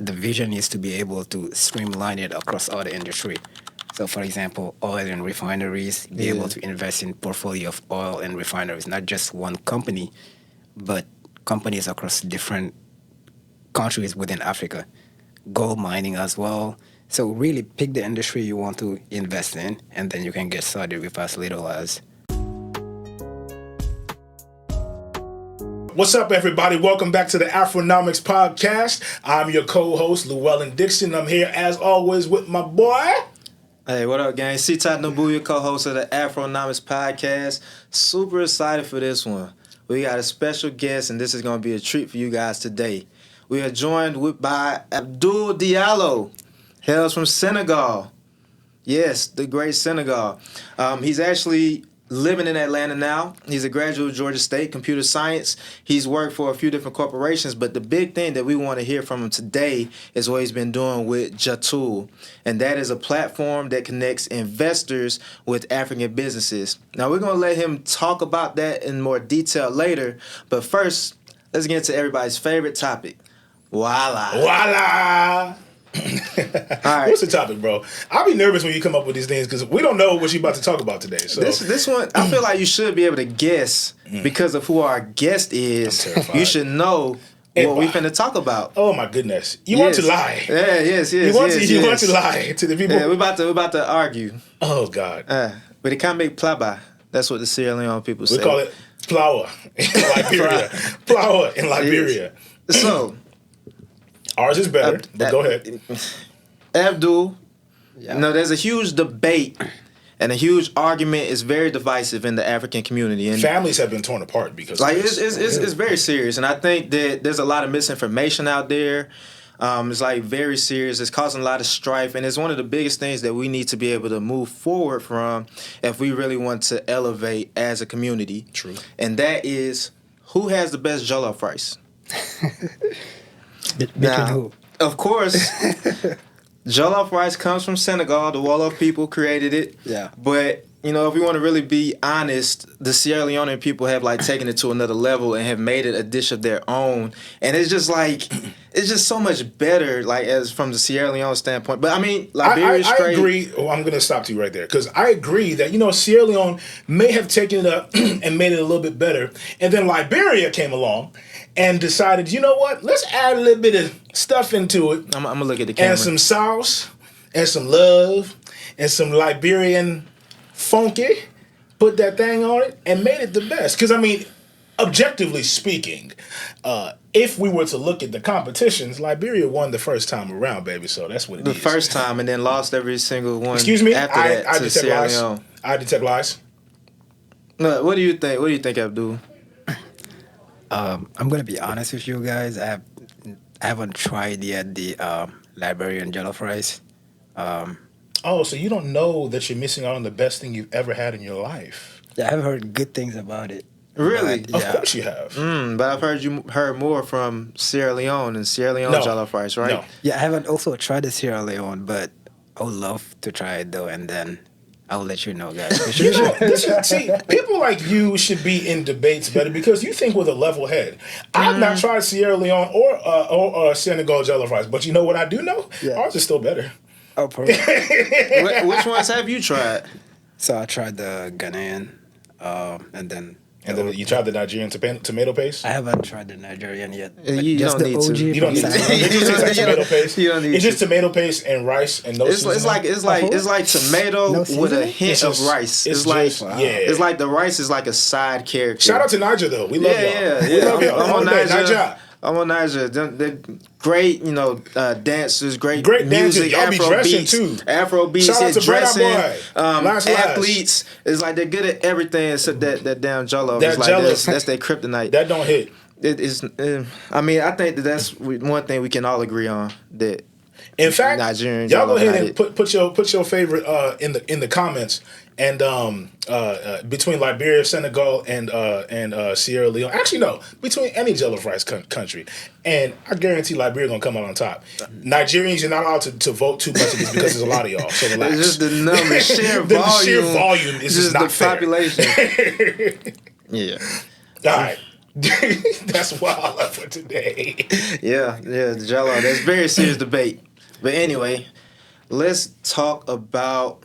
the vision is to be able to streamline it across all the industry. So, for example, oil and refineries, be able to invest in portfolio of oil and refineries, not just one company, but companies across different countries within Africa. Gold mining as well. So really pick the industry you want to invest in, and then you can get started with as little as. What's up, everybody? Welcome back to the Afronomics Podcast. I'm your co-host, Llewellyn Dixon. I'm here, as always, with my boy. Hey, what up, gang? C-Tot Nabuya, co-host of the Afronomics Podcast. Super excited for this one. We got a special guest, and this is going to be a treat for you guys today. We are joined by Abdul Diallo, hails from Senegal. Yes, the great Senegal. He's actually living in Atlanta now. He's a graduate of Georgia State, computer science. He's worked for a few different corporations, but the big thing that we want to hear from him today is what he's been doing with Jolo, and that is a platform that connects investors with African businesses. Now, we're going to let him talk about that in more detail later, but first, let's get into everybody's favorite topic. Voila. Voila! All right. What's the topic, bro? I'll be nervous when you come up with these things because we don't know what you're about to talk about today. So this one, I feel like you should be able to guess because of who our guest is. You should know what we finna talk about. Oh my goodness! You want to lie? Yeah, yes. You want to lie to the people? Yeah, we're about to argue. Oh God! But it can't make plaba. That's what the Sierra Leone people say. We call it flour in Liberia. Flour in Liberia. So. Ours is better, but go ahead. Abdul, there's a huge debate and a huge argument. It's very divisive in the African community. And families have been torn apart because it's very serious. And I think that there's a lot of misinformation out there. It's very serious. It's causing a lot of strife. And it's one of the biggest things that we need to be able to move forward from if we really want to elevate as a community. True. And that is, who has the best Jolo Rice? Now, of course, Jolo Rice comes from Senegal. The Wolof people created it. Yeah. But, if we want to really be honest, the Sierra Leonean people have, taken it to another level and have made it a dish of their own. And it's just, it's just so much better, as from the Sierra Leone standpoint. But, Liberia's I agree. Oh, I'm going to stop you right there because I agree that, Sierra Leone may have taken it up and made it a little bit better. And then Liberia came along and decided, you know what? Let's add a little bit of stuff into it. I'm gonna look at the camera. And some sauce, and some love, and some Liberian funky. Put that thing on it and made it the best. Because objectively speaking, if we were to look at the competitions, Liberia won the first time around, baby. So that's what it is. The first time, and then lost every single one. Excuse me. After that I to detect Sierra lies. Leone. I detect lies. No, what do you think? What do you think, Abdul? I'm gonna be honest with you guys. I haven't tried yet the Liberian Jolo Rice. Oh, so you don't know that you're missing out on the best thing you've ever had in your life? Yeah, I've heard good things about it. Really? But, Of course you have. But I've heard you heard more from Sierra Leone and Sierra Leone Jolo Rice, right? No. Yeah, I haven't also tried the Sierra Leone, but I would love to try it though, and then I'll let you know, guys. See, people like you should be in debates better because you think with a level head. I've not tried Sierra Leone or Senegal Jolo Rice, but you know what I do know? Yeah. Ours is still better. Oh, perfect. Which ones have you tried? So I tried the Ghanaian, and then you tried the Nigerian tomato paste? I haven't tried the Nigerian yet. You just don't the need to. OG You don't need to. It just tastes like tomato paste. You don't need It's just to. tomato paste and rice and no seasoning. It's like tomato No with a seasoning? hint of rice. It's like the rice is like a side character. Shout out to Niger though. We love y'all. Yeah. We love y'all. I'm on Niger. I'm on Niger. They're great, dancers, great dancers. music, Y'all be dressing Afrobeats, too. Afrobeats, Shout out to dressing, Brother Boy. Last. athletes. It's like they're good at everything except that damn Jolo. That It's like Jolo. that's their kryptonite. That don't hit. It is. I think that's one thing we can all agree on. That In fact, Nigerian y'all go Jolo ahead had and put your favorite in the comments and between Liberia, Senegal, and Sierra Leone. Actually, no, between any Jolo Rice country, and I guarantee Liberia gonna come out on top. Nigerians, you're not allowed to vote too much of this because there's a lot of y'all. So relax. It's just the number, sheer the volume. sheer volume is just not the fair. population. Yeah. All right. That's why I left for today. Yeah, Jolo. That's very serious debate. But anyway, let's talk about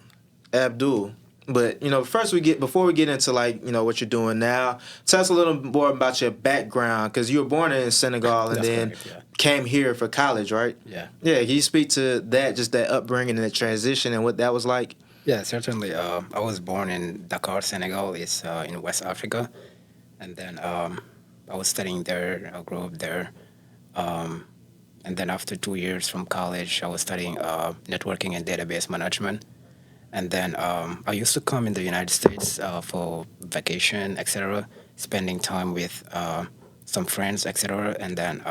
Abdul. But first before we get into like what you're doing now, tell us a little more about your background because you were born in Senegal and That's then correct. Yeah. came here for college, right? Yeah. Yeah, can you speak to that, just that upbringing and that transition and what that was like? Yeah, certainly. I was born in Dakar, Senegal. It's in West Africa, and then I was studying there. I grew up there, um, and then after 2 years from college, I was studying networking and database management. And then I used to come in the United States for vacation, etc., spending time with some friends, etc. And then,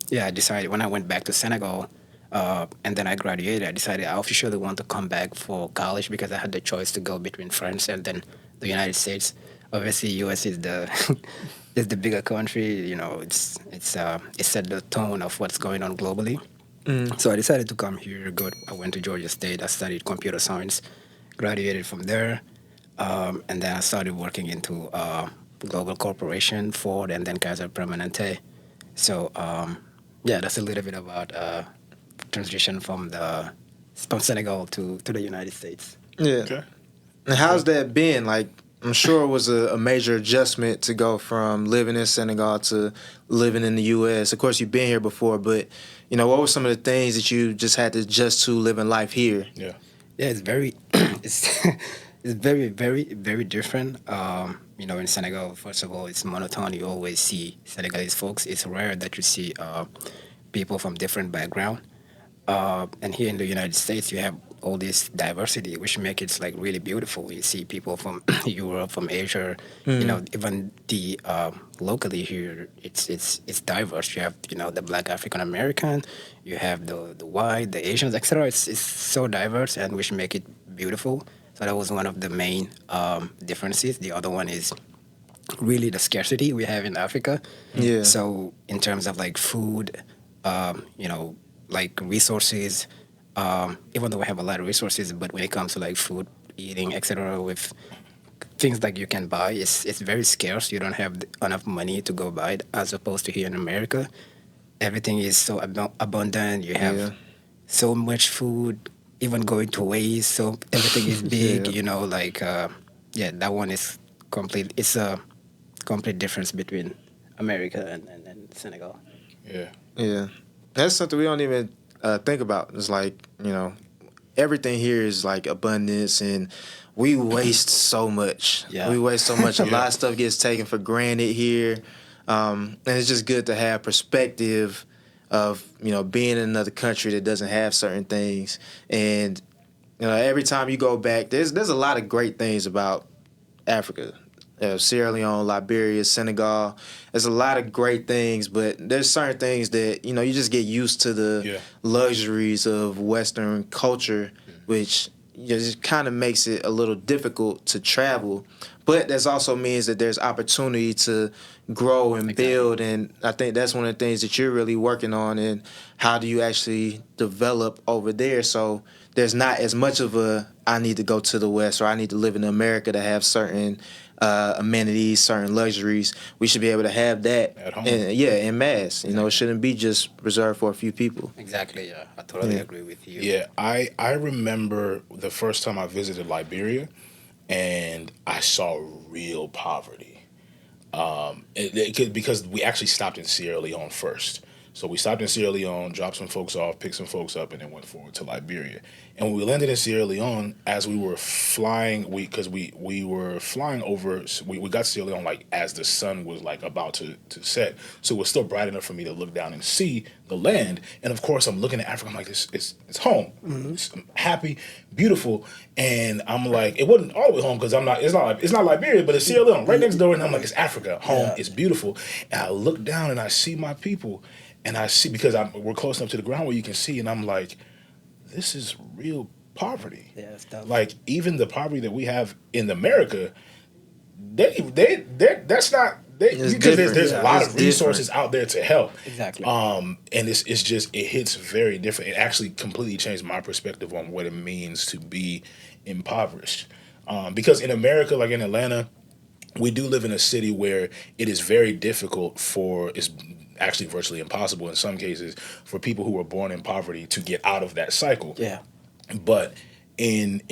yeah, I decided when I went back to Senegal and then I graduated, I decided I officially want to come back for college because I had the choice to go between France and then the United States. Obviously, US is the is the bigger country. It set the tone of what's going on globally. So I decided to come here. I went to Georgia State. I studied computer science, graduated from there, and then I started working into global corporation, Ford, and then Kaiser Permanente. So yeah, that's a little bit about transition from Senegal to the United States. Yeah. Okay. And how's that been? Like, I'm sure it was a major adjustment to go from living in Senegal to living in the U.S. Of course, you've been here before, but what were some of the things that you just had to adjust to living life here? Yeah. Yeah, it's very, it's, it's very, very, very different. In Senegal, first of all, it's monotone. You always see Senegalese folks. It's rare that you see people from different background. And here in the United States, you have all this diversity, which make it like really beautiful. You see people from Europe, from Asia. Even the locally here, it's diverse. You have the Black African American, you have the white, the Asians, etc. It's so diverse, and which make it beautiful. So that was one of the main differences. The other one is really the scarcity we have in Africa. Yeah. So in terms of like food, like resources, even though we have a lot of resources, but when it comes to like food, eating, etc., with things like you can buy, it's very scarce. You don't have enough money to go buy it, as opposed to here in America. Everything is so abundant. You have Yeah. so much food, even going to waste. So everything is big. Yeah. Yeah, that one is complete. It's a complete difference between America and Senegal. Yeah. Yeah. That's something we don't even think about. It's like, everything here is like abundance and we waste so much. Yeah. We waste so much. A lot of stuff gets taken for granted here. And it's just good to have perspective of, being in another country that doesn't have certain things. And, every time you go back, there's a lot of great things about Africa. Sierra Leone, Liberia, Senegal. There's a lot of great things, but there's certain things that you just get used to the luxuries of Western culture, which just kind of makes it a little difficult to travel. But that also means that there's opportunity to grow and build, and I think that's one of the things that you're really working on. And how do you actually develop over there? So there's not as much of a I need to go to the West or I need to live in America to have certain amenities, certain luxuries. We should be able to have that At home. in mass. It shouldn't be just reserved for a few people. Exactly. Yeah, I totally agree with you. Yeah, I remember the first time I visited Liberia, and I saw real poverty. Because we actually stopped in Sierra Leone first. So we stopped in Sierra Leone, dropped some folks off, picked some folks up, and then went forward to Liberia. And when we landed in Sierra Leone, as we were flying, we were flying over, we got to Sierra Leone like as the sun was like about to set. So it was still bright enough for me to look down and see the land. And of course, I'm looking at Africa. I'm like, it's home. I'm happy, beautiful. And I'm like, it wasn't all the way home because it's not Liberia, but it's Sierra Leone right next door. And I'm like, it's Africa, home. It's beautiful. And I look down and I see my people. And I see, because we're close enough to the ground where you can see, and I'm like, this is real poverty. Yeah, it's tough. Like, even the poverty that we have in America, that's not, It's because different. there's a lot It's of resources out there to help. Exactly. And it's just, it hits very different. It actually completely changed my perspective on what it means to be impoverished. Because in America, like in Atlanta, we do live in a city where it is very difficult for, it's actually virtually impossible in some cases, for people who were born in poverty to get out of that cycle. Yeah. But in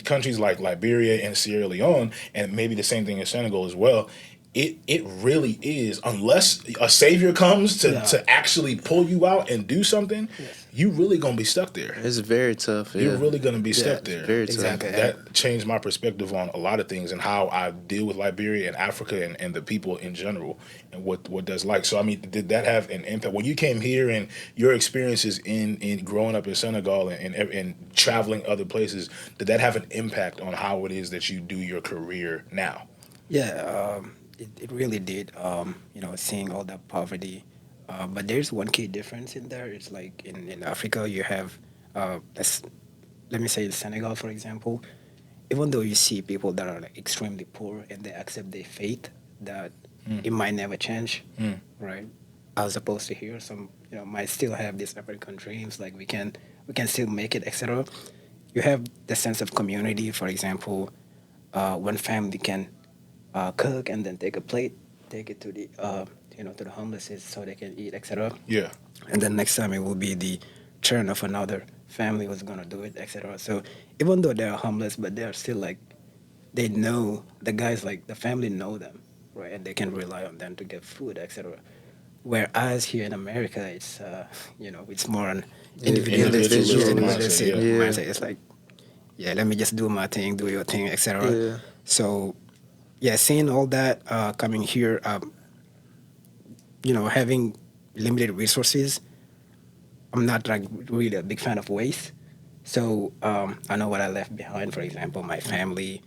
countries like Liberia and Sierra Leone, and maybe the same thing in Senegal as well, it really is, unless a savior comes to actually pull you out and do something, you really gonna be stuck there. It's very tough. Yeah. You're really gonna be stuck there. Very Exactly. tough. That changed my perspective on a lot of things and how I deal with Liberia and Africa and the people in general and what that's like. So I mean, did that have an impact when you came here and your experiences in growing up in Senegal and traveling other places? Did that have an impact on how it is that you do your career now? Yeah, it really did. Seeing all that poverty. But there's one key difference in there. It's like in Africa, you have, let me say in Senegal, for example, even though you see people that are like extremely poor and they accept their faith, that it might never change, right? As opposed to here, some might still have these African dreams, like we can still make it, etc. You have the sense of community. For example, one family can cook and then take a plate, take it to the to the homeless so they can eat, etc. Yeah. And then next time it will be the turn of another family who's gonna do it, etc. So even though they're homeless, but they're still like they know the guys, like the family know them, right, and they can rely on them to get food, etc. Whereas here in America, it's it's more an individualistic Individualistic mindset. It's like, yeah, let me just do my thing, do your thing, etc. Yeah. So yeah, seeing all that coming here, having limited resources, I'm not like really a big fan of waste. So I know what I left behind. For example, my family,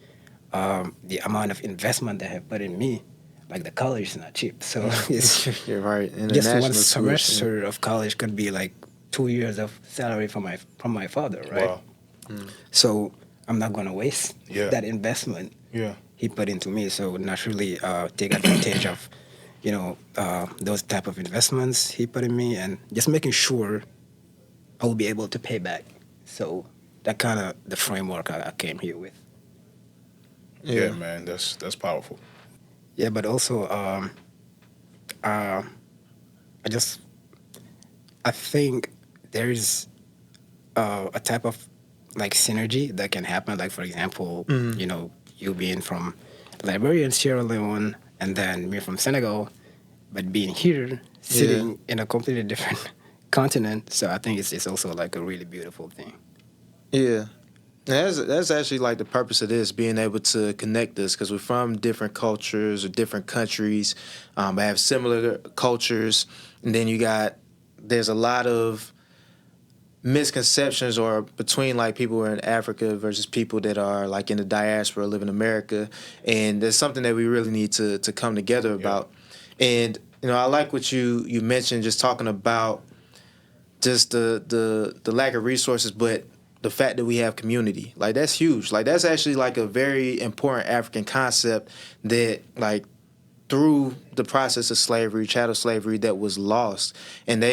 the amount of investment they have put in me, like the college is not cheap. So it's You're right. just International one schools, semester of college could be like 2 years of salary from my father, right? Wow. So I'm not gonna waste that investment Yeah. he put into me. So naturally, take advantage of those type of investments he put in me, and just making sure I will be able to pay back. So that kind of the framework I came here with. Yeah, man, that's powerful. Yeah, but also I think there's a type of like synergy that can happen. Like for example, you being from Liberia and Sierra Leone, and then me from Senegal, but being here, sitting in a completely different continent. So I think it's also like a really beautiful thing. Yeah. That's actually like the purpose of this, being able to connect us, because we're from different cultures or different countries, but have similar cultures. And then there's a lot of misconceptions or between like people who are in Africa versus people that are like in the diaspora live in America. And there's something that we really need to come together about. And, I like what you mentioned, just talking about just the lack of resources, but the fact that we have community. Like, that's huge. Like, that's actually like a very important African concept that like through the process of slavery, chattel slavery, that was lost. And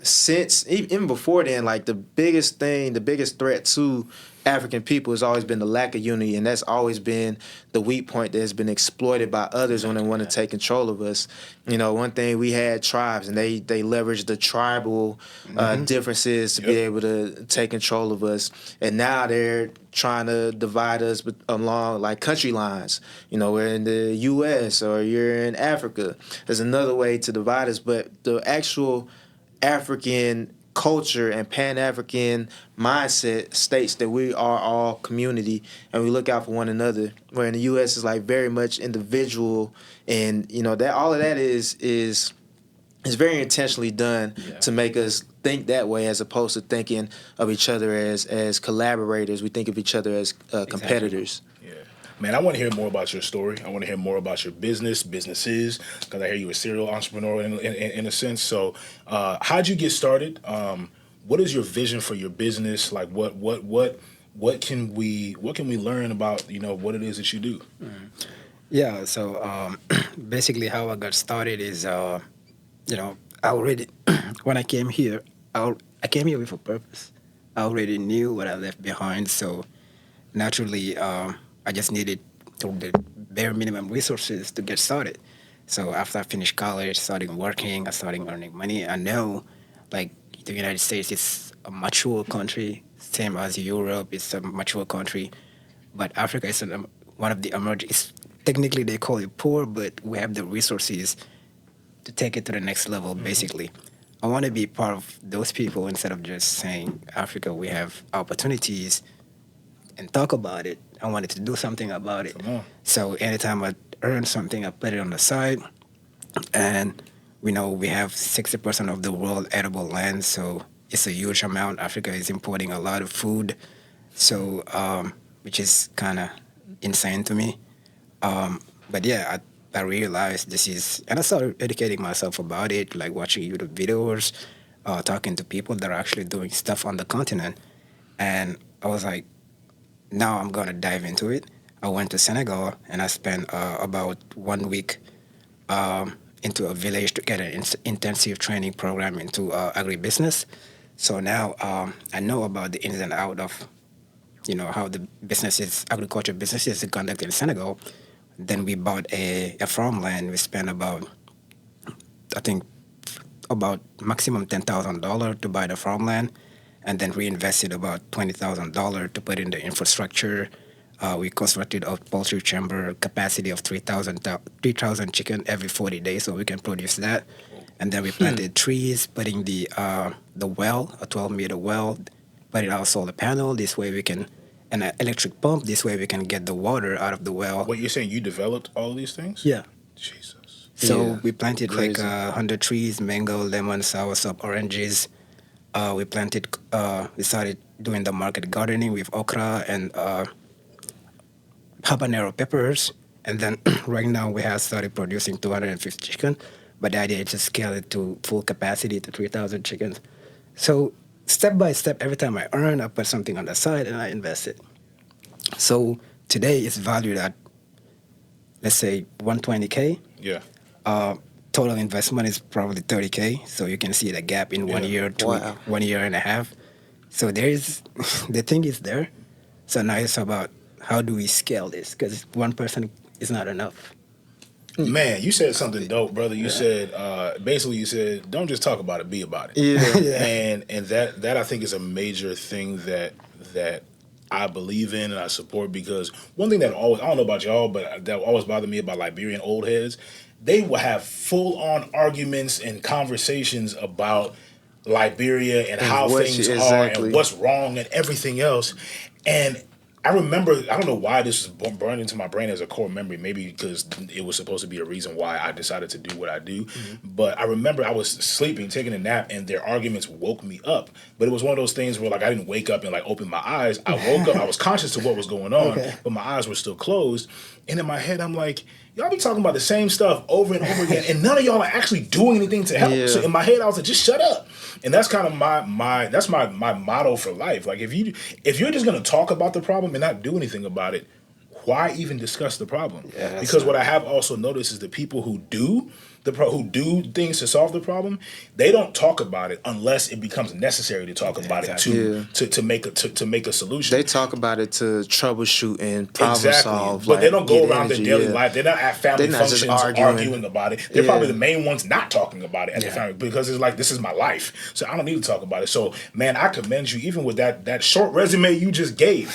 since even before then, like the biggest threat to African people has always been the lack of unity, and that's always been the weak point that has been exploited by others when they want to take control of us. One thing, we had tribes, and they leveraged the tribal differences to be able to take control of us, and now they're trying to divide us along like country lines. We're in the U.S. or you're in Africa. There's another way to divide us, but the actual African culture and Pan-African mindset states that we are all community and we look out for one another. Where in the U.S. is like very much individual, and that all of that is very intentionally done to make us think that way, as opposed to thinking of each other as collaborators. We think of each other as competitors. Yeah. Man, I want to hear more about your story. I want to hear more about your businesses, because I hear you a serial entrepreneur in a sense. So, how'd you get started? What is your vision for your business? Like, what can we learn about what it is that you do? Yeah. So basically, how I got started is I already when I came here, I came here with a purpose. I already knew what I left behind, so naturally, I just needed the bare minimum resources to get started. So after I finished college, started working, I started earning money. I know, like the United States is a mature country, same as Europe. It's a mature country, but Africa is one of the emerging. Technically, they call it poor, but we have the resources to take it to the next level. Basically, I want to be part of those people instead of just saying Africa, we have opportunities and talk about it. I wanted to do something about it. Come on. So anytime I earn something, I put it on the side. And we know we have 60% of the world edible land, so it's a huge amount. Africa is importing a lot of food, so which is kind of insane to me. But yeah, I realized this is, and I started educating myself about it, like watching YouTube videos, talking to people that are actually doing stuff on the continent. And I was like, now I'm gonna dive into it. I went to Senegal and I spent about 1 week into a village to get an intensive training program into agribusiness. So now I know about the ins and out of, how the agriculture businesses are conducted in Senegal. Then we bought a farmland. We spent about, I think, about maximum $10,000 to buy the farmland, and then we invested about $20,000 to put in the infrastructure. We constructed a poultry chamber capacity of 3,000 chicken every 40 days, so we can produce that. And then we planted trees, putting the well, a 12-meter well, putting out solar panel. This way we can, and an electric pump. This way we can get the water out of the well. What you're saying? You developed all of these things? Yeah. Jesus. So Yeah. we planted Crazy. like 100 trees, mango, lemon, soursop, oranges. We started doing the market gardening with okra and habanero peppers. And then right now we have started producing 250 chicken. But the idea is to scale it to full capacity to 3,000 chickens. So step by step, every time I earn, I put something on the side and I invest it. So today it's valued at, let's say, 120K. Yeah. Total investment is probably 30K. So you can see the gap in 1 year to Wow. 1 year and a half. So there is, the thing is there. So now it's about how do we scale this? Because one person is not enough. Man, you said something dope, brother. You said basically you said don't just talk about it, be about it. Yeah. And that I think is a major thing that I believe in and I support, because one thing that always, I don't know about y'all, but that always bothered me about Liberian old heads, they will have full on arguments and conversations about Liberia and how what things you- are exactly. and what's wrong and everything else. And I remember, I don't know why this was burned into my brain as a core memory, maybe because it was supposed to be a reason why I decided to do what I do. But I remember I was sleeping, taking a nap, and their arguments woke me up. But it was one of those things where, like, I didn't wake up and, like, open my eyes. I woke up, I was conscious of what was going on, Okay. but my eyes were still closed. And in my head, I'm like, y'all be talking about the same stuff over and over again, and none of y'all are actually doing anything to help. Yeah. So in my head, I was like, just shut up. And that's kind of my motto for life. Like, if you're just gonna talk about the problem and not do anything about it, why even discuss the problem? Yeah, that's Because what I have also noticed is the people who do things to solve the problem, they don't talk about it unless it becomes necessary to talk about exactly. it to make a solution. They talk about it to troubleshoot and problem Exactly, solve. but they like, don't go get around energy, their daily yeah. life. They're not at family They're not just functions arguing about it. They're Yeah. probably the main ones not talking about it at the Yeah. family, because it's like, this is my life, so I don't need to talk about it. So, man, I commend you, even with that short resume you just gave,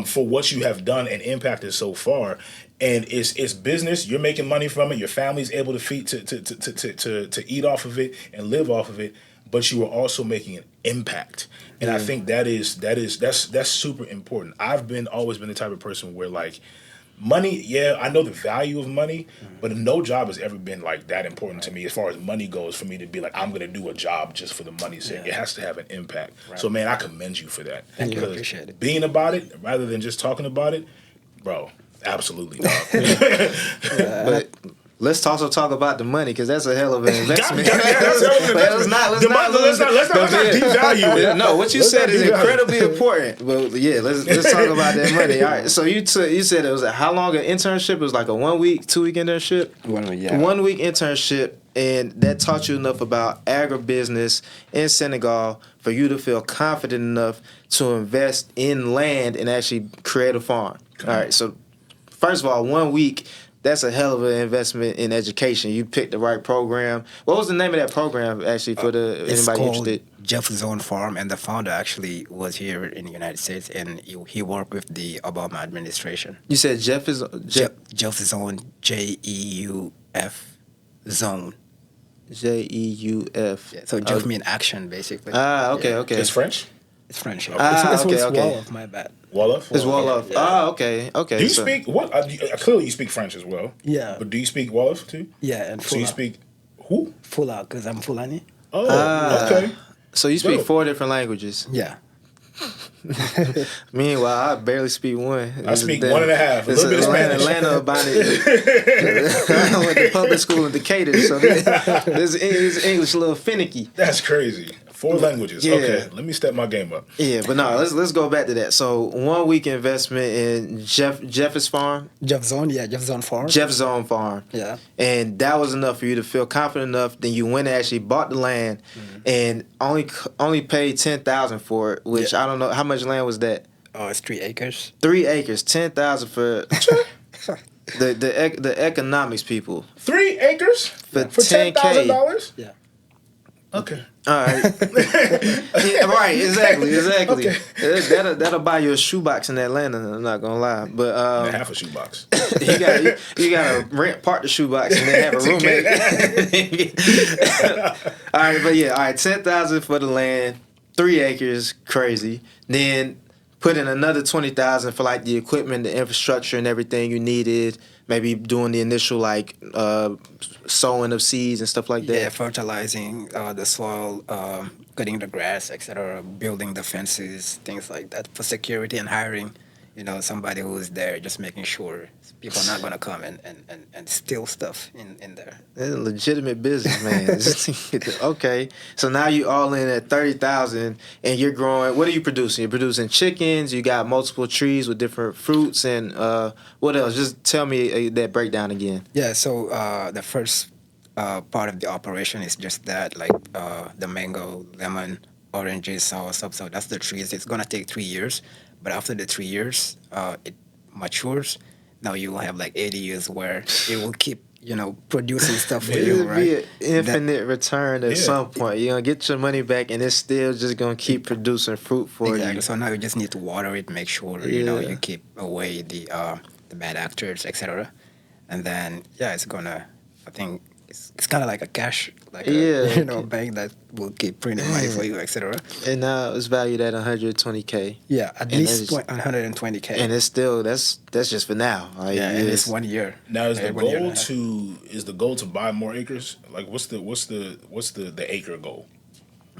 for what you have done and impacted so far. And it's business. You're making money from it. Your family's able to feed to eat off of it and live off of it. But you are also making an impact, and I think that's super important. I've always been the type of person where, like, money, yeah, I know the value of money, but no job has ever been like that important to me as far as money goes, for me to be like, I'm gonna do a job just for the money's sake. Yeah. It has to have an impact. Right. So, man, I commend you for that. Thank you. I Because appreciate it. being about it rather than just talking about it, bro, absolutely, dog. But let's also talk about the money, because that's a hell of an investment. Let's not devalue it. No, what you Let's said not is devalue it. incredibly important. Well, yeah, let's talk about that money. All right, so you said it was how long an internship? It was like a 1 week, 2 week internship. 1 week, yeah. 1 week internship, and that taught you enough about agribusiness in Senegal for you to feel confident enough to invest in land and actually create a farm. All right, so first of all, 1 week. That's a hell of an investment in education. You picked the right program. What was the name of that program actually for It's anybody called interested? Jeff's Own Farm, and the founder actually was here in the United States, and he worked with the Obama administration. You said Jeff is Jeff's Own, JEUF Zone. JEUF. Yeah, so Jeff mean action, basically. Okay, Yeah. okay. It's French. It's French. Yeah. Ah, it's okay. Wolof, my bad. Wolof. It's Wolof. Yeah. Okay. Do you speak what? Clearly, you speak French as well. Yeah. But do you speak Wolof too? Yeah, and So you Fula. speak who? Fula, because I'm Fulani. Oh, okay. So you speak Dope. 4 different languages. Yeah. Meanwhile, I barely speak one. I speak 1.5. A little bit of Spanish. Atlanta about it. I went to public school in Decatur, so this English a little finicky. That's crazy. 4 languages. Yeah. Okay, let me step my game up. Yeah, but no, let's go back to that. So 1 week investment in Jeff's farm, Jeff Zone, yeah, Jeff Zone Farm. Jeff's own farm. Yeah. And that was enough for you to feel confident enough. Then you went and actually bought the land, and only paid $10,000 for it. Which Yeah. I don't know how much land was that. Oh, it's 3 acres. 3 acres, $10,000 for the economics people. 3 acres For for $10K. $10,000. Yeah. Okay. All right, yeah, right, exactly. Okay. That'll buy you a shoebox in Atlanta. I'm not gonna lie, but And half a shoebox. you gotta rent part the shoebox and then have a roommate. All right, but yeah, all right, $10,000 for the land, 3 acres, crazy. Then put in another $20,000 for like the equipment, the infrastructure, and everything you needed. Maybe doing the initial like sowing of seeds and stuff like that. Yeah, fertilizing the soil, cutting the grass, etc., building the fences, things like that for security and hiring, somebody who is there, just making sure people are not going to come and steal stuff in there. That's a legitimate business, man. Okay, so now you all in at 30,000, and you're growing. What are you producing? You're producing chickens. You got multiple trees with different fruits, and what else? Just tell me that breakdown again. Yeah, so the first part of the operation is just that, like the mango, lemon, oranges, sour stuff. So that's the trees. It's going to take 3 years. But after the 3 years, it matures. Now you will have like 80 years where it will keep, producing stuff for you, It'll be right? an infinite return at some point. You're gonna get your money back, and it's still just gonna keep producing fruit for Exactly. you. So now you just need to water it, make sure you keep away the bad actors, etc. And then it's gonna. I think it's kind of like a cash, like a bank that will keep printing money for you, etc. And now it's valued at 120K. Yeah, at And least 120K. And it's still that's just for now. Like, yeah, and it's 1 year. Now is the 1 year and a goal half. to buy more acres? Like what's the acre goal?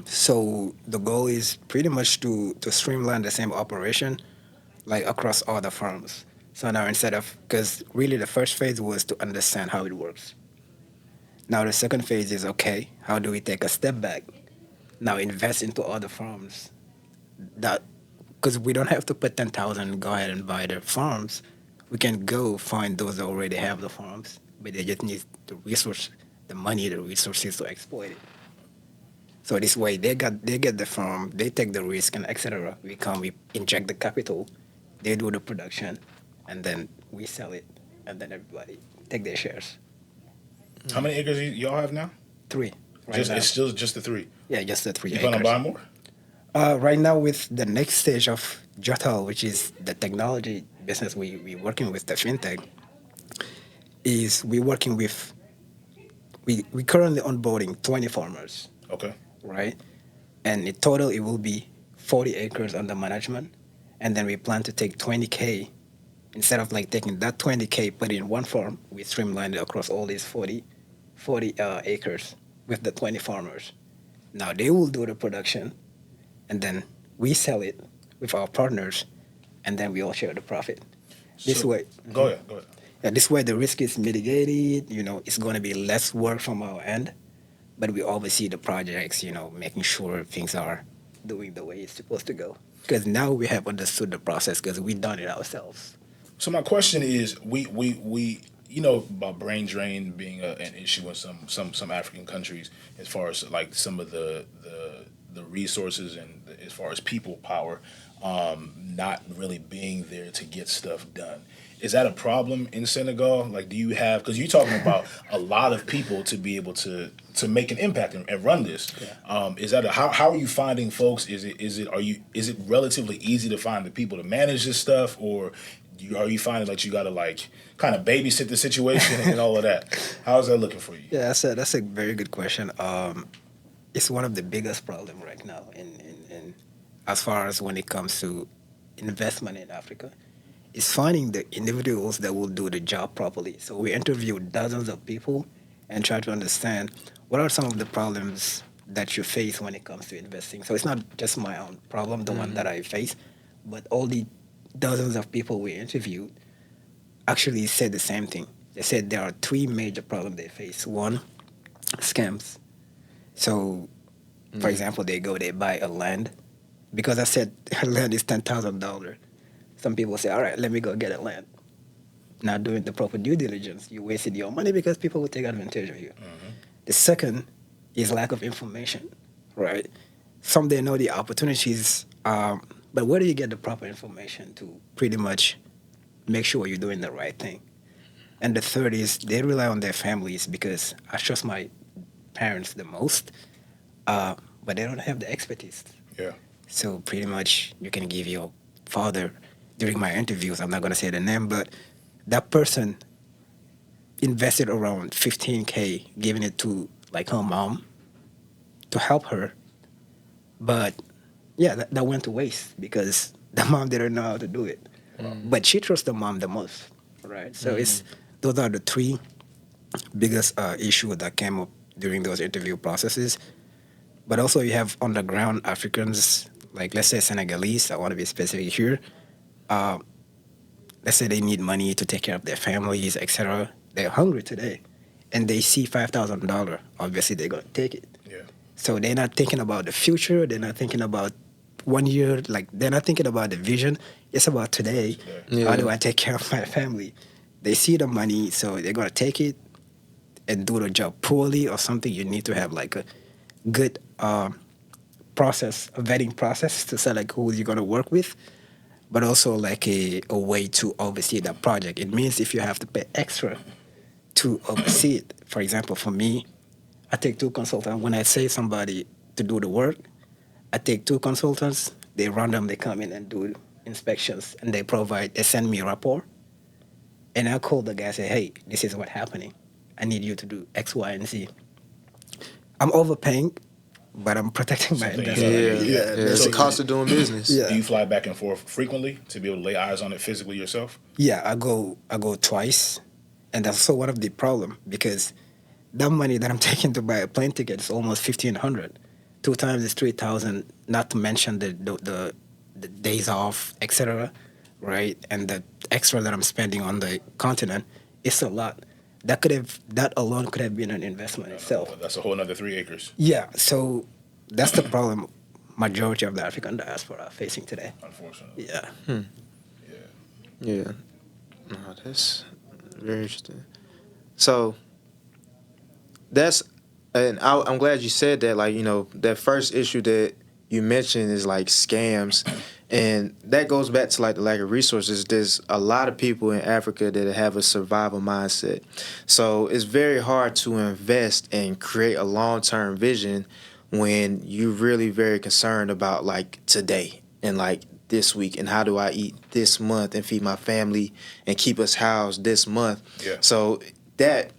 So the goal is pretty much to streamline the same operation, like across all the farms. So now because really the first phase was to understand how it works. Now the second phase is, okay, how do we take a step back? Now invest into other farms. Because we don't have to put 10,000, go ahead and buy the farms. We can go find those that already have the farms, but they just need the money, the resources to exploit it. So this way, they get the farm, they take the risk, and etc. We inject the capital, they do the production, and then we sell it, and then everybody take their shares. How many acres y'all have now? 3. It's still just the 3. Yeah, just the 3 You acres. gonna buy more? Right now, with the next stage of Jolo, which is the technology business we working with, the fintech, is we working with, we currently onboarding 20 farmers, Okay. right? And in total, it will be 40 acres under management. And then we plan to take 20K. Instead of like taking that 20K, put it in one farm, we streamline it across all these 40 acres with the 20 farmers. Now they will do the production, and then we sell it with our partners, and then we all share the profit. This way. Go ahead. Yeah, this way the risk is mitigated. It's going to be less work from our end, but we oversee the projects. Making sure things are doing the way it's supposed to go. Because now we have understood the process because we've done it ourselves. So my question is, we about brain drain being an issue in some African countries as far as like some of the the resources and as far as people power, not really being there to get stuff done. Is that a problem in Senegal? Like, do you have, because you're talking about a lot of people to be able to make an impact and run this? Is that how are you finding folks? Is it relatively easy to find the people to manage this stuff, or are you finding like you got to like kind of babysit the situation and all of that? How's that looking for you? Yeah, that's a very good question. It's one of the biggest problems right now in as far as when it comes to investment in Africa. Is finding the individuals that will do the job properly. So we interviewed dozens of people and try to understand what are some of the problems that you face when it comes to investing. So it's not just my own problem, the one that I face, but all the dozens of people we interviewed actually said the same thing. They said there are three major problems they face. One, scams. So, for example, they buy a land. Because I said land is $10,000. Some people say, all right, let me go get a land. Not doing the proper due diligence. You wasted your money because people will take advantage of you. The second is lack of information, right? Some they know the opportunities, but where do you get the proper information to pretty much make sure you're doing the right thing? And the third is they rely on their families because I trust my parents the most, but they don't have the expertise. Yeah. So pretty much you can give your father, during my interviews, I'm not going to say the name, but that person invested around 15K, giving it to like her mom to help her. But yeah, that went to waste because the mom didn't know how to do it. But she trusts the mom the most, right? So those are the three biggest issues that came up during those interview processes. But also you have underground Africans, like let's say Senegalese, I want to be specific here. Let's say they need money to take care of their families, etc. They're hungry today, and they see $5,000. Obviously, they're gonna take it. Yeah. So they're not thinking about the future. They're not thinking about 1 year. Like they're not thinking about the vision. It's about today. How do I take care of my family? They see the money, so they're gonna take it and do the job poorly or something. You need to have like a good process, a vetting process to select who you're gonna work with. But also like a way to oversee that project. It means if you have to pay extra to oversee it. For example, for me, I take two consultants. When I say somebody to do the work, I take two consultants. They randomly come in and do inspections, and they send me a report. And I call the guy and say, hey, this is what's happening. I need you to do X, Y, and Z. I'm overpaying, but I'm protecting my investment. It's the cost of doing business. Do you fly back and forth frequently to be able to lay eyes on it physically yourself? Yeah, I go twice, and that's also one of the problem because that money that I'm taking to buy a plane ticket is almost $1,500. 2 times is $3,000. Not to mention the days off, etc. Right, and the extra that I'm spending on the continent. It's a lot. That alone could have been an investment itself. That's a whole another 3 acres. Yeah, so that's the problem majority of the African diaspora are facing today. Unfortunately. Yeah. Yeah. No, that's very interesting. So I'm glad you said that. Like, that first issue that you mentioned is like scams. And that goes back to like the lack of resources. There's a lot of people in Africa that have a survival mindset. So it's very hard to invest and create a long-term vision when you're really very concerned about like today and like this week and how do I eat this month and feed my family and keep us housed this month. Yeah. So that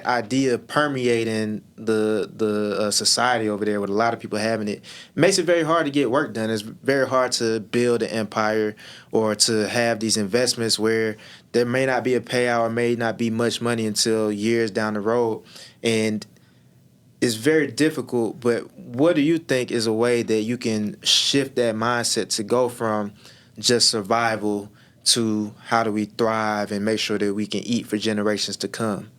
idea permeating the society over there with a lot of people having it makes it very hard to get work done. It's very hard to build an empire or to have these investments where there may not be a payout or may not be much money until years down the road. And it's very difficult, but what do you think is a way that you can shift that mindset to go from just survival to how do we thrive and make sure that we can eat for generations to come?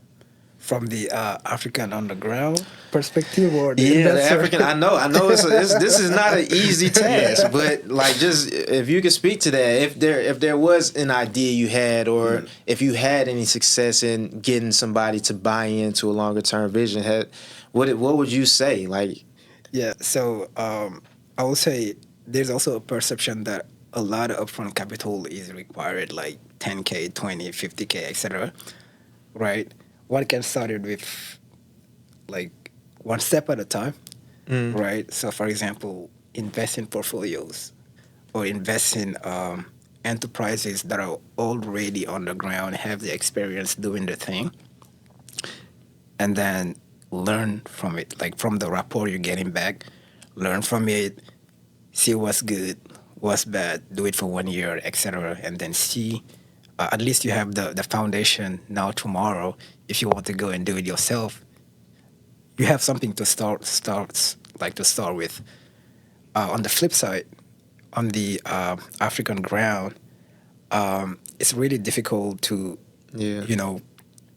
From the African underground perspective, or the the investor? African, I know. This is not an easy task, but like, just if you could speak to that, if there was an idea you had, or if you had any success in getting somebody to buy into a longer term vision, what would you say? Like, Yeah, so I will say there's also a perception that a lot of upfront capital is required, like 10K, 20, 50K, etc. Right? What can started with like one step at a time, Mm. right? So, for example, invest in portfolios or invest in enterprises that are already on the ground, have the experience doing the thing, and then learn from it, like from the rapport you're getting back, learn from it, see what's good, what's bad, do it for 1 year, etc., and then see. At least you have the foundation now. Tomorrow, if you want to go and do it yourself, you have something to start with. On the flip side, on the African ground, it's really difficult to, Yeah. you know,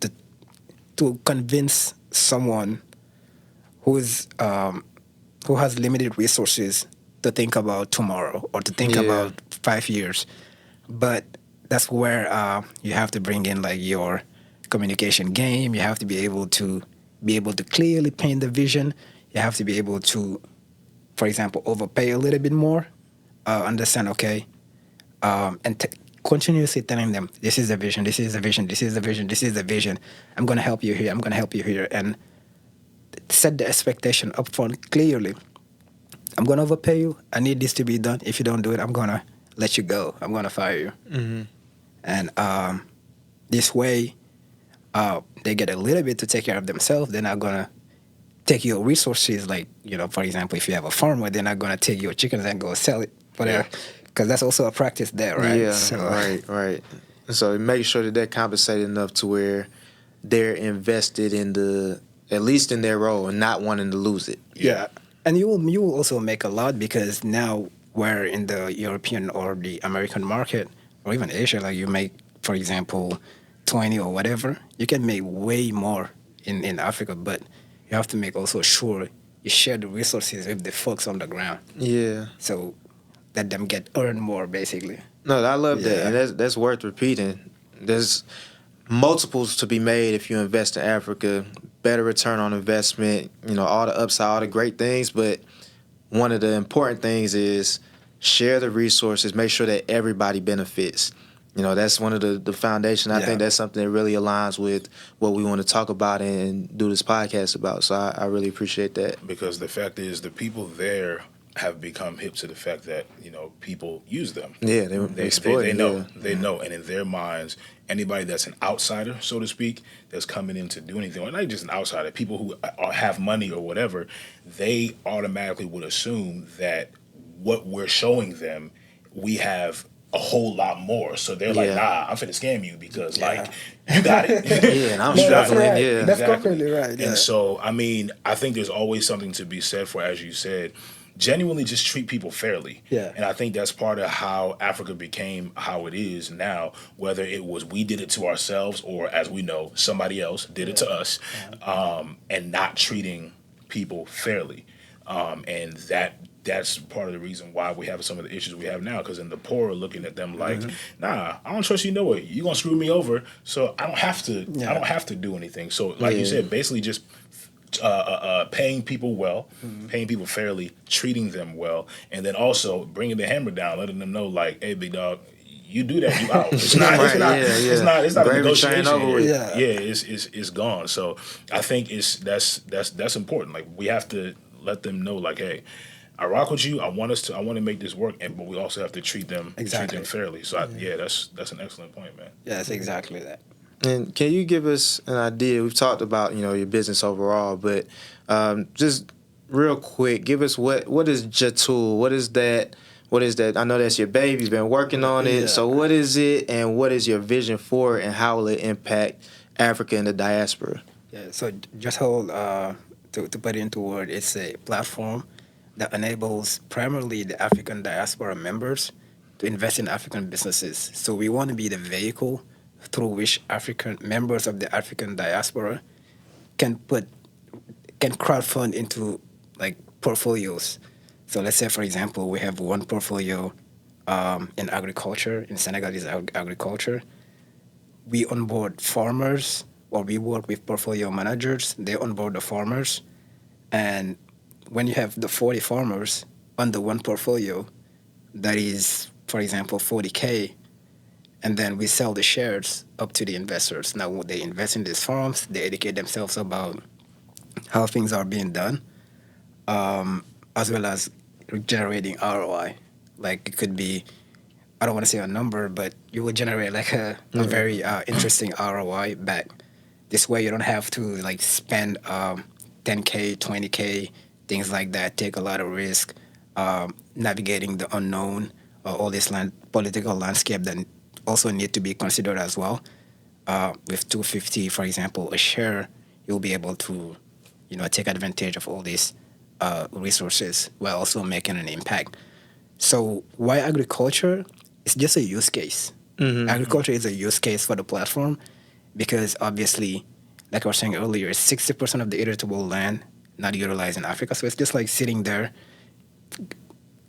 to, to convince someone who's who has limited resources to think about tomorrow or to think Yeah. about 5 years. But that's where you have to bring in like your communication game. You have to be able to clearly paint the vision. You have to be able to, for example, overpay a little bit more, understand, okay, and continuously telling them, this is the vision, this is the vision, this is the vision, this is the vision. I'm going to help you here. I'm going to help you here. And set the expectation up front clearly. I'm going to overpay you. I need this to be done. If you don't do it, I'm going to let you go. I'm going to fire you. Mm-hmm. And this way, they get a little bit to take care of themselves. They're not going to take your resources. Like, for example, if you have a farmer, they're not going to take your chickens and go sell it. But because that's also a practice there, right? Yeah, So, right. So make sure that they're compensated enough to where they're invested in at least in their role and not wanting to lose it. yeah. And you will also make a lot because now we're in the European or the American market or even Asia, like you make, for example, 20 or whatever, you can make way more in Africa, but you have to make also sure you share the resources with the folks on the ground. Yeah. So let them earn more basically. No, I love that, Yeah. and that's worth repeating. There's multiples to be made if you invest in Africa. Better return on investment. All the upside, all the great things, but one of the important things is share the resources. Make sure that everybody benefits. That's one of the foundation. I think that's something that really aligns with what we want to talk about and do this podcast about. So I really appreciate that. Because the fact is, the people there have become hip to the fact that people use them. Yeah, they exploit. They know. Yeah. They know, and in their minds, anybody that's an outsider, so to speak, that's coming in to do anything, or not just an outsider, people who have money or whatever, they automatically would assume that what we're showing them, we have a whole lot more. So they're like, nah, I'm finna scam you because like you got it. Yeah, and I'm No, that's struggling. right. Yeah, That's Exactly. completely right. Yeah. And so, I mean, I think there's always something to be said for, as you said, genuinely just treat people fairly. Yeah. And I think that's part of how Africa became how it is now, whether it was we did it to ourselves or, as we know, somebody else did it to us, and not treating people fairly. And that's part of the reason why we have some of the issues we have now, because then the poor are looking at them like, nah, I don't trust you, no way. You're gonna screw me over, so I don't have to do anything. So like you said, basically just paying people well, paying people fairly, treating them well, and then also bringing the hammer down, letting them know like, hey, big dog, you do that, you out. It's not. It's not a Gravy train negotiation. over with. It's gone. So I think that's important. Like we have to let them know like, hey, I rock with you. I want to make this work, but we also have to treat them fairly. So that's an excellent point, man. Yeah, that's exactly that. And can you give us an idea? We've talked about your business overall, but just real quick, give us what is Jatul? What is that? What is that? I know that's your baby. You've been working on it. Yeah. So what is it, and what is your vision for it, and how will it impact Africa and the diaspora? Yeah. So just hold to put it into word, it's a platform that enables primarily the African diaspora members to invest in African businesses. So we want to be the vehicle through which African members of the African diaspora can crowdfund into like portfolios. So let's say, for example, we have one portfolio in agriculture, in Senegalese agriculture. We onboard farmers, or we work with portfolio managers. They onboard the farmers, and when you have the 40 farmers under one portfolio, that is, for example, 40K, and then we sell the shares up to the investors. Now they invest in these farms, they educate themselves about how things are being done, as well as generating ROI. Like it could be, I don't want to say a number, but you will generate like a very interesting ROI back. This way you don't have to like spend 10K, 20K, things like that, take a lot of risk, navigating the unknown, all this political landscape that also need to be considered as well. With 250, for example, a share, you'll be able to, take advantage of all these resources while also making an impact. So why agriculture? It's just a use case. Agriculture is a use case for the platform because obviously, like I was saying earlier, 60% of the irritable land not utilized in Africa. So it's just like sitting there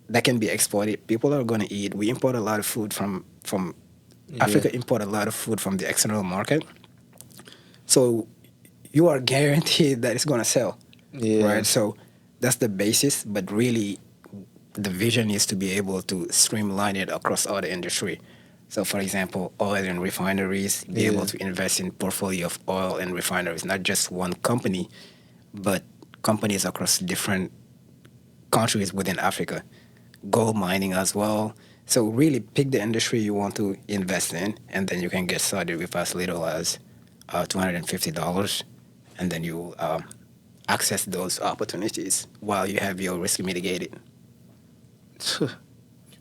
that can be exploited. People are going to eat. We import a lot of food from Africa. Import a lot of food from the external market. So you are guaranteed that it's going to sell, right? So that's the basis. But really, the vision is to be able to streamline it across all the industry. So, for example, oil and refineries, be able to invest in portfolio of oil and refineries, not just one company, but companies across different countries within Africa. Gold mining as well. So really pick the industry you want to invest in, and then you can get started with as little as $250, and then you access those opportunities while you have your risk mitigated.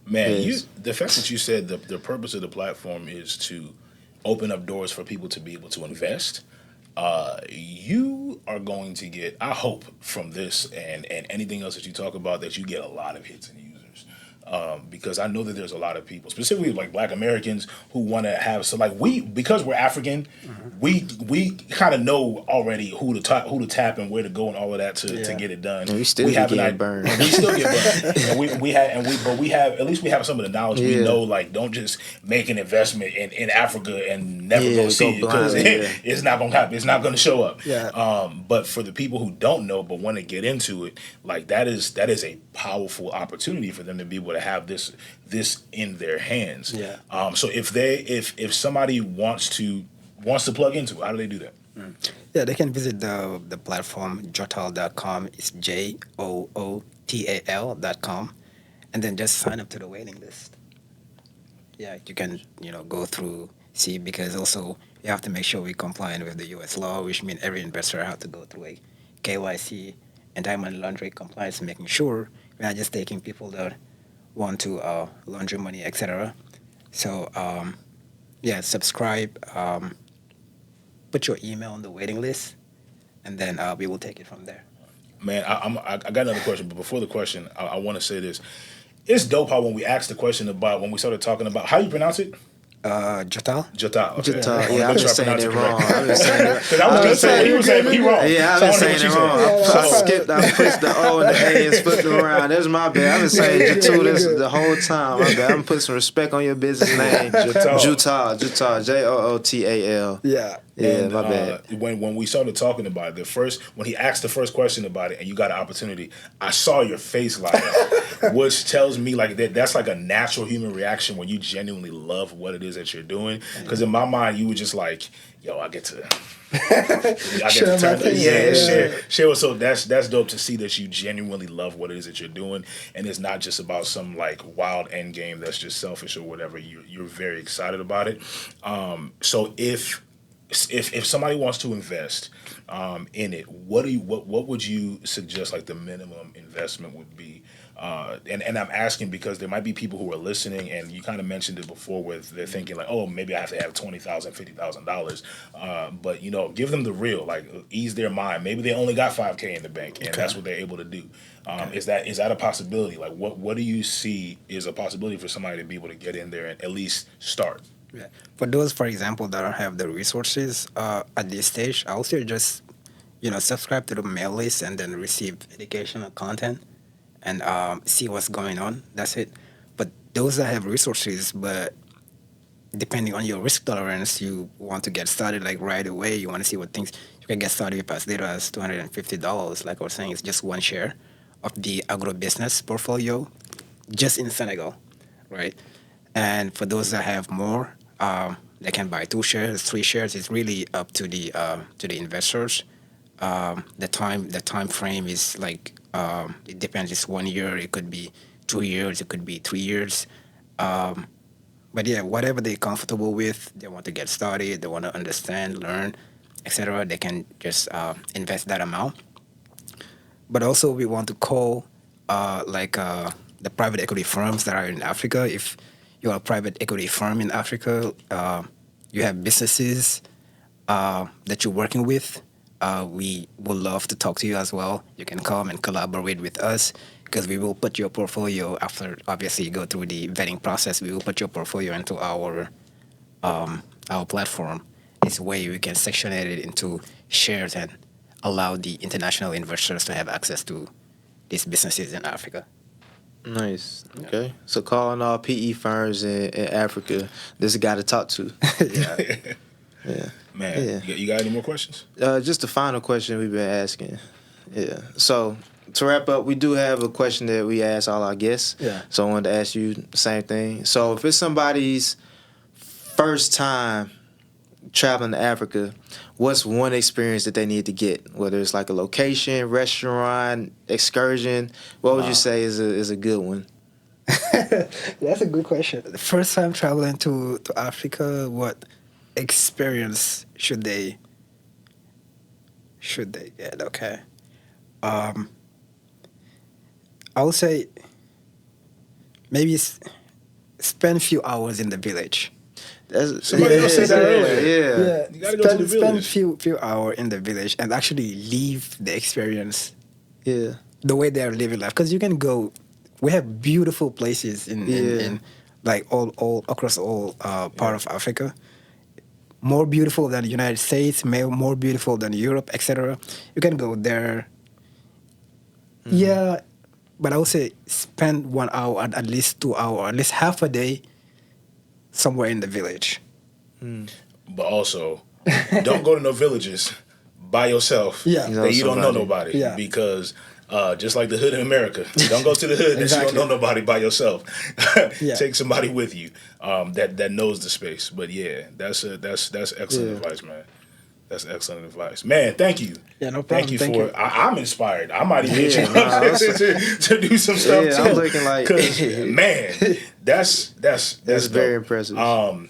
Man, the fact that you said the purpose of the platform is to open up doors for people to be able to invest, you are going to get, I hope, from this and anything else that you talk about, that you get a lot of hits and users. Because I know that there's a lot of people, specifically like Black Americans, who want to have, so like because we're African, we kind of know already who to tap and where to go and all of that to get it done. And we still get burned. We still get burned. But we have, at least we have some of the knowledge. We know, like, don't just make an investment in Africa and never go see it, because it's not gonna happen. It's not gonna show up. But for the people who don't know but want to get into it, like that is a powerful opportunity for them to be able to have this in their hands. So if somebody wants to plug into it, how do they do that? Yeah, they can visit the platform jotal.com. It's JOOTAL.com, and then just sign up to the waiting list. Yeah, you can go through, see, because also you have to make sure we're compliant with the U.S. law, which means every investor has to go through a KYC, anti-money laundering compliance, making sure we're not just taking people that want to launder money, etc. So subscribe, put your email on the waiting list, and then we will take it from there. Man, I got another question, but before the question, I want to say this. It's dope how when we asked the question about, when we started talking about, how you pronounce it? Jotal? Jotal. Okay. Jotal. Yeah, I'm just saying it wrong. Because I was just saying, he was saying he wrong. Yeah, I've been saying it wrong. I skipped, I pushed the O and the A and split them around. That's my bad. I've been saying Jotal this the whole time. My bad. I'm putting some respect on your business name. Jotal. JOOTAL. Yeah. And, my bad. When we started talking about it, when he asked the first question about it and you got an opportunity, I saw your face light up, which tells me like that's like a natural human reaction when you genuinely love what it is that you're doing. Because in my mind, you were just like, yo, I get to share. So that's dope to see that you genuinely love what it is that you're doing, and it's not just about some like wild end game that's just selfish or whatever. You're very excited about it. So if somebody wants to invest in it, what would you suggest like the minimum investment would be? And I'm asking because there might be people who are listening, and you kind of mentioned it before, where they're thinking like, oh, maybe I have to have $20,000, $50,000. But give them the real, like ease their mind. Maybe they only got $5K in the bank, and that's what they're able to do. Is that a possibility? Like, what do you see is a possibility for somebody to be able to get in there and at least start? Yeah. For those, for example, that don't have the resources at this stage, I would say just subscribe to the mail list and then receive educational content and see what's going on. That's it. But those that have resources, but depending on your risk tolerance, you want to get started like right away. You want to see what things you can get started with as little as $250. Like I was saying, it's just one share. of the agribusiness portfolio just in Senegal, right? And for those that have more, they can buy 2 shares, 3 shares. It's really up to the investors. The time frame is like it depends. It's 1 year. It could be 2 years. It could be 3 years. But yeah, whatever they're comfortable with, they want to get started. They want to understand, learn, etc. They can just invest that amount. But also, we want to call the private equity firms that are in Africa. If you're a private equity firm in Africa, you have businesses that you're working with. We would love to talk to you as well. You can come and collaborate with us because we will put your portfolio after obviously you go through the vetting process. We will put your portfolio into our platform. This way we can sectionate it into shares and allow the international investors to have access to these businesses in Africa. Nice. Okay. So calling all PE firms in Africa, this is a guy to talk to. Yeah. Yeah. Man, Yeah. you got any more questions? Just the final question we've been asking. Yeah. So to wrap up, we do have a question that we ask all our guests. Yeah. So I wanted to ask you the same thing. So if it's somebody's first time traveling to Africa, what's one experience that they need to get? Whether it's like a location, restaurant, excursion, what would you say is a good one? That's a good question. The first time traveling to Africa, what experience should they get? Okay. I would say maybe spend a few hours in the village. Somebody else said that earlier. Yeah. You gotta go to the Spend village. few hours in the village and actually live the experience Yeah. the way they are living life. Because you can go, we have beautiful places in like all across all part of Africa. More beautiful than the United States, more beautiful than Europe, etc. You can go there. Mm-hmm. Yeah, but I would say spend 1 hour, at least 2 hours, at least half a day somewhere in the village. But also, don't go to no villages by yourself. Yeah. That you don't know somebody. nobody. Yeah. Because just like the hood in America, don't go to the hood that Exactly. you don't know nobody by yourself. Yeah. Take somebody with you that knows the space. But yeah, that's excellent advice, man. That's excellent advice, man. Thank you. Yeah, no Thank problem. you Thank for. you. I'm inspired. I might even hit you nah, up to do some stuff Yeah, too. I'm looking like- 'Cause, man, that's That's very dope. impressive.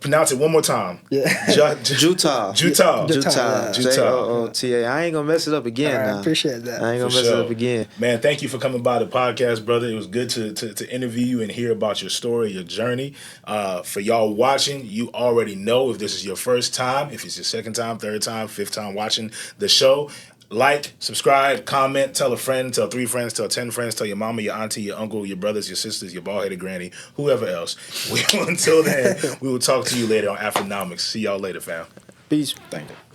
Pronounce it one more time. Yeah. Juta. Juta. Juta. yeah. Joota. I ain't gonna mess it up again. I now. appreciate that. I ain't gonna For mess sure. it up again. Man, thank you for coming by the podcast, brother. It was good to interview you and hear about your story, your journey. For y'all watching, you already know if this is your first time, if it's your second time, third time, fifth time watching the show. Like, subscribe, comment, tell a friend, tell 3 friends, tell 10 friends, tell your mama, your auntie, your uncle, your brothers, your sisters, your bald-headed granny, whoever else. Until then, we will talk to you later on Afronomics. See y'all later, fam. Peace. Thank you.